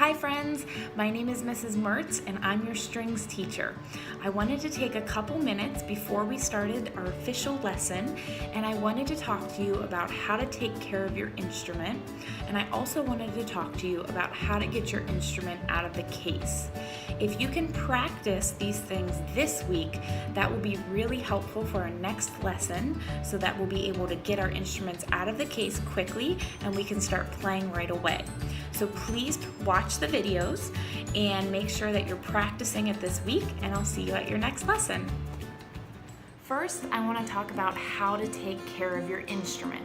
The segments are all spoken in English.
Hi friends, my name is Mrs. Mertz and I'm your strings teacher. I wanted to take a couple minutes before we started our official lesson, and I wanted to talk to you about how to take care of your instrument, and I also wanted to talk to you about how to get your instrument out of the case. If you can practice these things this week, that will be really helpful for our next lesson so that we'll be able to get our instruments out of the case quickly and we can start playing right away. So please watch the videos and make sure that you're practicing it this week, and I'll see you at your next lesson. First, I want to talk about how to take care of your instrument.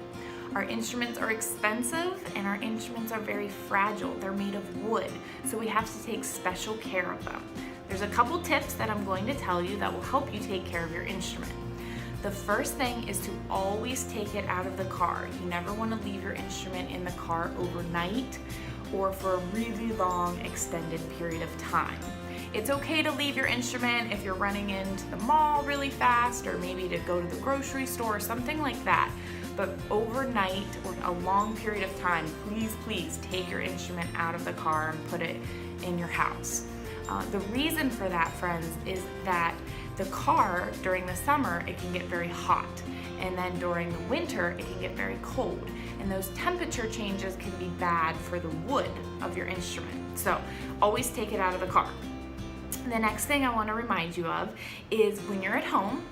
Our instruments are expensive and our instruments are very fragile. They're made of wood, so we have to take special care of them. There's a couple tips that I'm going to tell you that will help you take care of your instrument. The first thing is to always take it out of the car. You never want to leave your instrument in the car overnight or for a really long extended period of time. It's okay to leave your instrument if you're running into the mall really fast or maybe to go to the grocery store or something like that. But overnight or a long period of time, please take your instrument out of the car and put it in your house. The reason for that, friends, is that the car during the summer, it can get very hot, and then during the winter it can get very cold, and those temperature changes can be bad for the wood of your instrument. So always take it out of the car. The next thing I want to remind you of is when you're at home,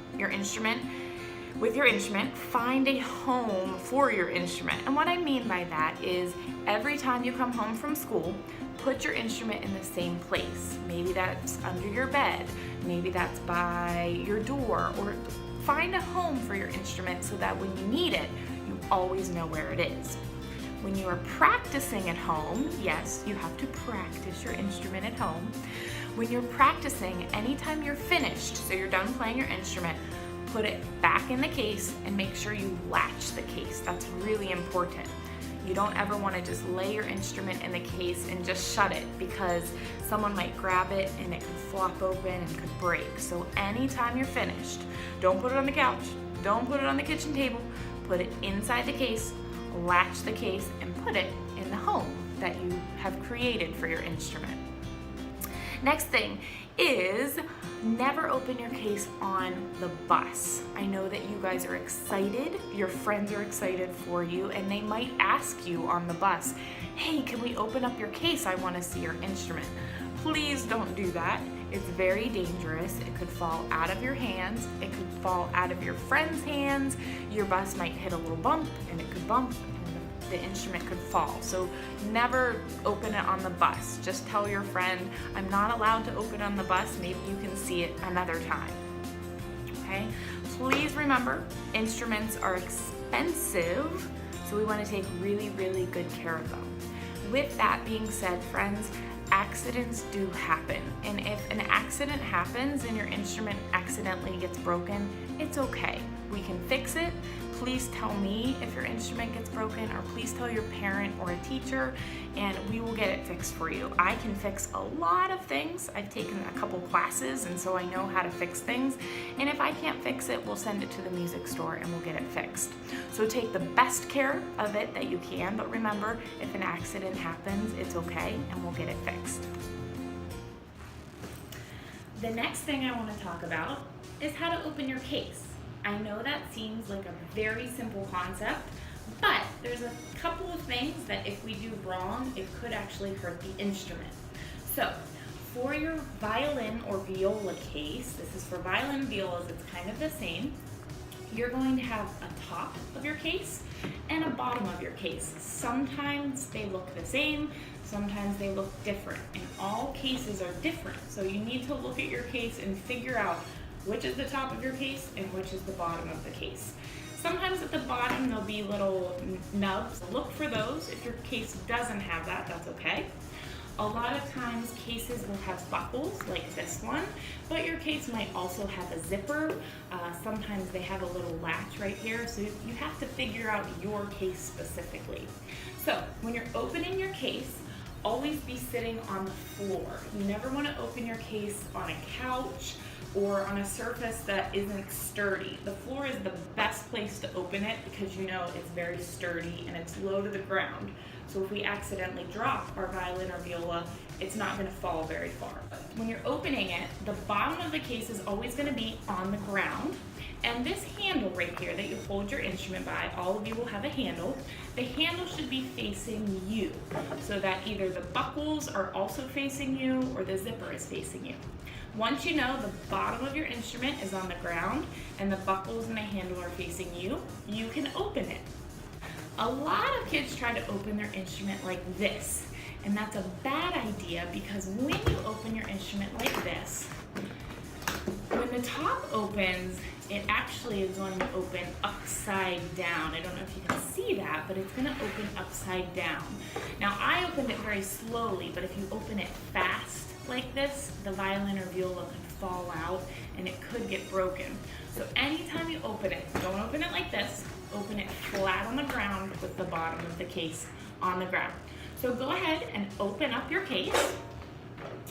with your instrument, find a home for your instrument. And what I mean by that is every time you come home from school, put your instrument in the same place. Maybe that's under your bed, maybe that's by your door, or find a home for your instrument so that when you need it, you always know where it is. When you are practicing at home, yes, you have to practice your instrument at home. When you're practicing, anytime you're finished, so you're done playing your instrument, put it back in the case and make sure you latch the case. That's really important. You don't ever want to just lay your instrument in the case and just shut it, because someone might grab it and it could flop open and could break. So anytime you're finished, don't put it on the couch, don't put it on the kitchen table, put it inside the case, latch the case, and put it in the home that you have created for your instrument. Next thing is never open your case on the bus. I know that you guys are excited, your friends are excited for you, and they might ask you on the bus, hey, can we open up your case? I want to see your instrument. Please don't do that. It's very dangerous. It could fall out of your hands. It could fall out of your friend's hands. Your bus might hit a little bump and it could bump and the instrument could fall. So never open it on the bus. Just tell your friend, I'm not allowed to open on the bus. Maybe you can see it another time. Okay? Please remember, instruments are expensive, so we want to take really good care of them. With that being said, friends, accidents do happen, and if an accident happens and your instrument accidentally gets broken, it's okay. We can fix it. Please tell me if your instrument gets broken, or please tell your parent or a teacher, and we will get it fixed for you. I can fix a lot of things. I've taken a couple classes, and so I know how to fix things, and if I can't fix it, we'll send it to the music store and we'll get it fixed. So take the best care of it that you can, but remember, if an accident happens, it's okay, and we'll get it fixed. The next thing I want to talk about is how to open your case. I know that seems like a very simple concept, but there's a couple of things that if we do wrong, it could actually hurt the instrument. So for your violin or viola case, this is for violin and violas, it's kind of the same. You're going to have a top of your case and a bottom of your case. Sometimes they look the same, sometimes they look different, and all cases are different. So you need to look at your case and figure out which is the top of your case and which is the bottom of the case. Sometimes at the bottom there'll be little nubs. Look for those. If your case doesn't have that, that's okay. A lot of times cases will have buckles like this one, but your case might also have a zipper. Sometimes they have a little latch right here, so you have to figure out your case specifically. So when you're opening your case, always be sitting on the floor. You never want to open your case on a couch or on a surface that isn't sturdy. The floor is the best place to open it because you know it's very sturdy and it's low to the ground. So if we accidentally drop our violin or viola, it's not going to fall very far. When you're opening it, the bottom of the case is always going to be on the ground. And this handle right here that you hold your instrument by, all of you will have a handle. The handle should be facing you, so that either the buckles are also facing you or the zipper is facing you. Once you know the bottom of your instrument is on the ground and the buckles and the handle are facing you, you can open it. A lot of kids try to open their instrument like this, and that's a bad idea because when you open your instrument like this, when the top opens, it actually is going to open upside down. I don't know if you can see that, but it's going to open upside down. Now, I opened it very slowly, but if you open it fast like this, the violin or viola could fall out and it could get broken. So anytime you open it, don't open it like this, open it flat on the ground with the bottom of the case on the ground. So go ahead and open up your case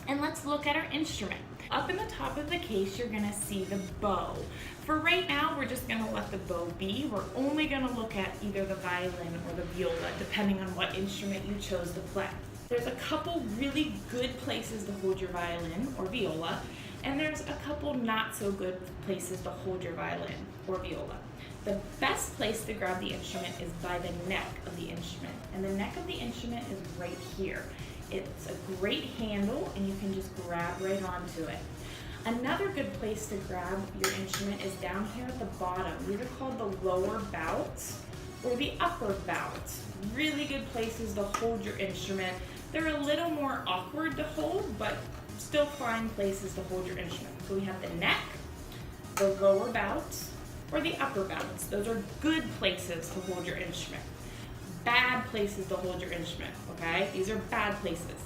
and let's look at our instrument. Up in the top of the case, you're gonna see the bow. For right now, we're just gonna let the bow be. We're only gonna look at either the violin or the viola, depending on what instrument you chose to play. There's a couple really good places to hold your violin or viola, and there's a couple not so good places to hold your violin or viola. The best place to grab the instrument is by the neck of the instrument, and the neck of the instrument is right here. It's a great handle and you can just grab right onto it. Another good place to grab your instrument is down here at the bottom. These are called the lower bouts or the upper bouts. Really good places to hold your instrument. They're a little more awkward to hold, but still fine places to hold your instrument. So we have the neck, the lower bouts, or the upper bouts. Those are good places to hold your instrument. Bad places to hold your instrument, okay? These are bad places.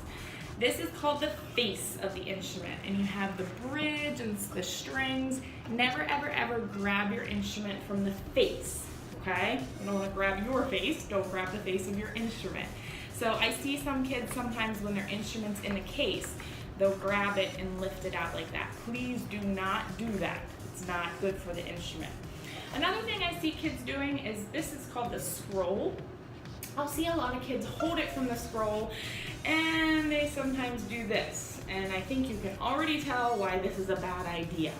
This is called the face of the instrument, and you have the bridge and the strings. Never, ever, ever grab your instrument from the face, okay? You don't want to grab your face, don't grab the face of your instrument. So I see some kids sometimes when their instrument's in the case, they'll grab it and lift it out like that. Please do not do that. It's not good for the instrument. Another thing I see kids doing is, this is called the scroll. I'll see a lot of kids hold it from the scroll and they sometimes do this. And I think you can already tell why this is a bad idea.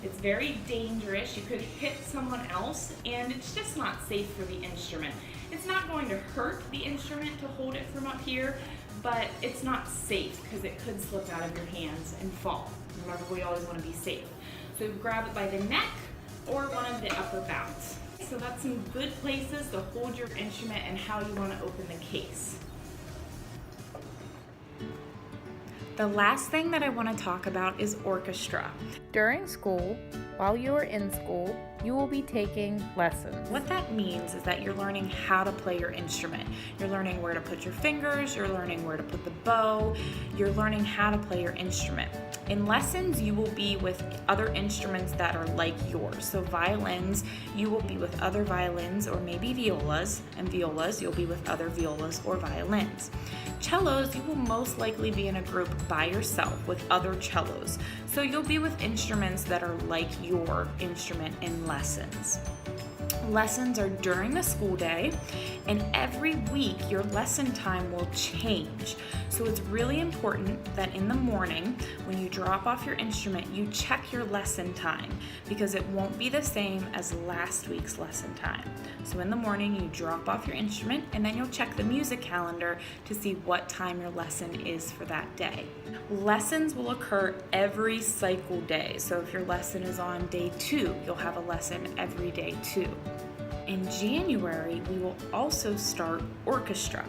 It's very dangerous. You could hit someone else and it's just not safe for the instrument. It's not going to hurt the instrument to hold it from up here, but it's not safe because it could slip out of your hands and fall. Remember, we always want to be safe. So grab it by the neck or one of the upper bouts. So that's some good places to hold your instrument and how you want to open the case. The last thing that I want to talk about is orchestra. During school, while you are in school, you will be taking lessons. What that means is that you're learning how to play your instrument. You're learning where to put your fingers, you're learning where to put the bow, you're learning how to play your instrument. In lessons, you will be with other instruments that are like yours. So violins, you will be with other violins or maybe violas, and violas, you'll be with other violas or violins. Cellos, you will most likely be in a group by yourself with other cellos. So you'll be with instruments that are like your instrument in lessons. Lessons are during the school day, and every week your lesson time will change. So it's really important that in the morning, when you drop off your instrument, you check your lesson time because it won't be the same as last week's lesson time. So in the morning, you drop off your instrument and then you'll check the music calendar to see what time your lesson is for that day. Lessons will occur every cycle day. So if your lesson is on day 2, you'll have a lesson every day 2. In January, we will also start orchestra.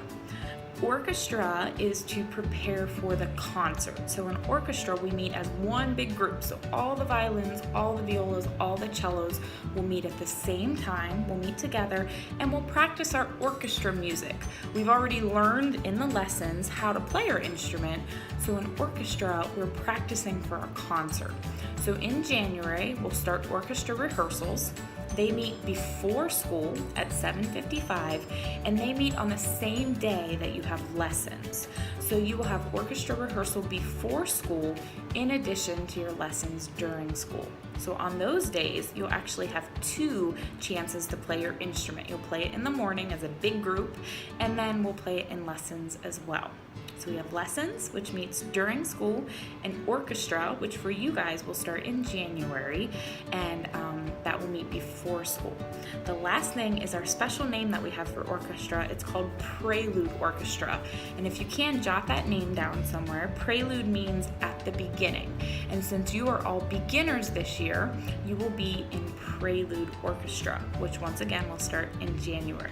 Orchestra is to prepare for the concert. So in orchestra, we meet as one big group. So all the violins, all the violas, all the cellos will meet at the same time. We'll meet together and we'll practice our orchestra music. We've already learned in the lessons how to play our instrument. So in orchestra, we're practicing for our concert. So in January, we'll start orchestra rehearsals. They meet before school at 7:55, and they meet on the same day that you have lessons. So you will have orchestra rehearsal before school in addition to your lessons during school. So on those days, you'll actually have 2 chances to play your instrument. You'll play it in the morning as a big group, and then we'll play it in lessons as well. So we have lessons, which meets during school, and orchestra, which for you guys will start in January, and that will meet before school. The last thing is our special name that we have for orchestra. It's called Prelude Orchestra. And if you can, jot that name down somewhere. Prelude means at the beginning. And since you are all beginners this year, you will be in Prelude Orchestra, which once again will start in January.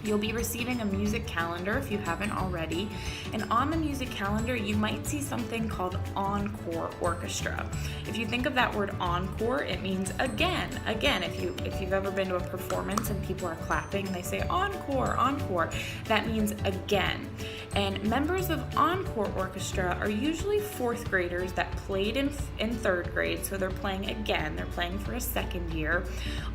You'll be receiving a music calendar if you haven't already, and on the music calendar you might see something called Encore Orchestra. If you think of that word encore, it means again. If you've ever been to a performance and people are clapping and they say encore, encore, that means again. And members of Encore Orchestra are usually 4th graders that played in 3rd grade, so they're playing again. They're playing for a 2nd year.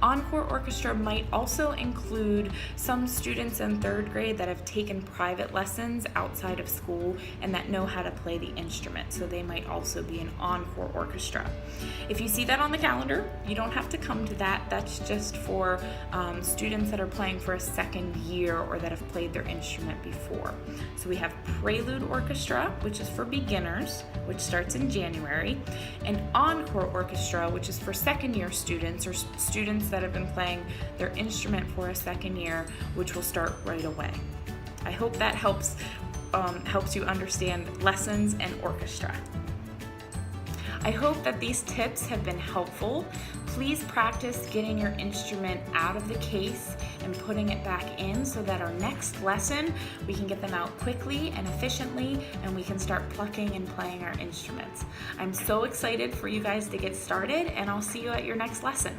Encore Orchestra might also include some students in 3rd grade that have taken private lessons outside of school and that know how to play the instrument, so they might also be an Encore Orchestra. If you see that on the calendar, you don't have to come to that. That's just for students that are playing for a 2nd year or that have played their instrument before. So we have Prelude Orchestra, which is for beginners, which starts in January, and Encore Orchestra, which is for 2nd year students or students that have been playing their instrument for a 2nd year, which will start right away. I hope that helps you understand lessons and orchestra. I hope that these tips have been helpful. Please practice getting your instrument out of the case and putting it back in so that our next lesson, we can get them out quickly and efficiently, and we can start plucking and playing our instruments. I'm so excited for you guys to get started, and I'll see you at your next lesson.